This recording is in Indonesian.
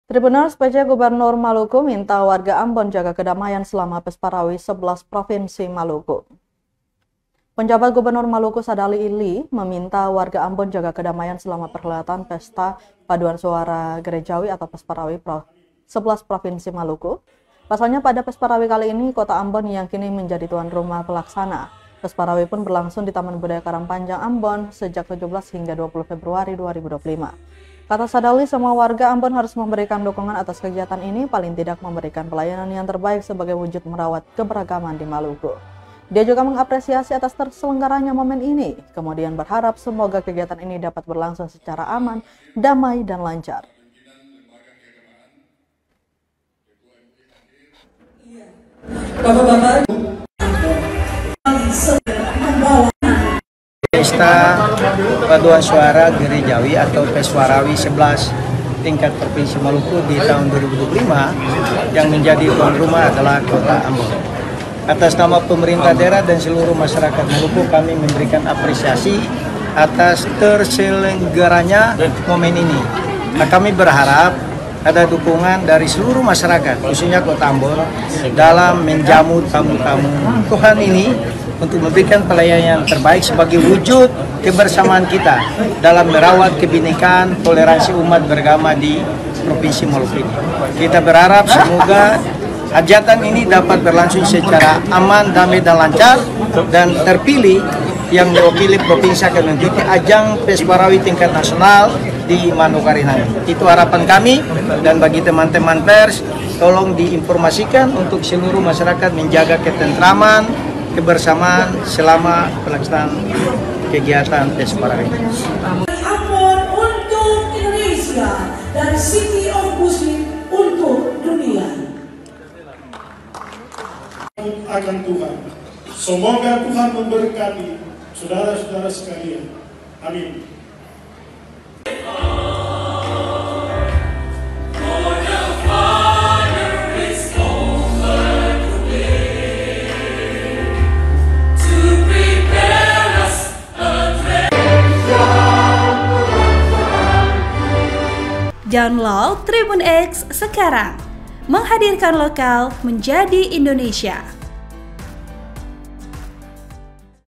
Tribunal PJ Gubernur Maluku minta warga Ambon jaga kedamaian selama Pesparawi 11 Provinsi Maluku. Penjabat Gubernur Maluku Sadali Ili meminta warga Ambon jaga kedamaian selama perhelatan Pesta Paduan Suara Gerejawi atau Pesparawi 11 Provinsi Maluku. Pasalnya pada Pesparawi kali ini, Kota Ambon yang kini menjadi tuan rumah pelaksana. Pesparawi pun berlangsung di Taman Budaya Karangpanjang Ambon sejak 17 hingga 20 Februari 2025. Kata Sadali, semua warga Ambon harus memberikan dukungan atas kegiatan ini, paling tidak memberikan pelayanan yang terbaik sebagai wujud merawat keberagaman di Maluku. Dia juga mengapresiasi atas terselenggaranya momen ini, kemudian berharap semoga kegiatan ini dapat berlangsung secara aman, damai, dan lancar. Pesta Paduan Suara Gerejawi atau Pesparawi 11 tingkat Provinsi Maluku di tahun 2025 yang menjadi tuan rumah adalah Kota Ambon. Atas nama pemerintah daerah dan seluruh masyarakat Maluku, kami memberikan apresiasi atas terselenggaranya momen ini. Nah, kami berharap ada dukungan dari seluruh masyarakat, khususnya Kota Ambon, dalam menjamu tamu-tamu Tuhan ini untuk memberikan pelayanan yang terbaik sebagai wujud kebersamaan kita dalam merawat kebinekaan toleransi umat beragama di Provinsi Maluku ini. Kita berharap semoga hajatan ini dapat berlangsung secara aman, damai, dan lancar, dan terpilih yang mewakili provinsi akan mengikuti ajang Pesparawi tingkat nasional di Manokwari nanti. Itu harapan kami, dan bagi teman-teman pers, tolong diinformasikan untuk seluruh masyarakat menjaga ketentraman, kebersamaan selama pelaksanaan kegiatan Pesparawi. Ambon untuk Indonesia dan City of Muslim untuk dunia. Akan Tuhan. Semoga Tuhan memberkati saudara-saudara sekalian. Amin. Download Tribun X sekarang, menghadirkan lokal menjadi Indonesia.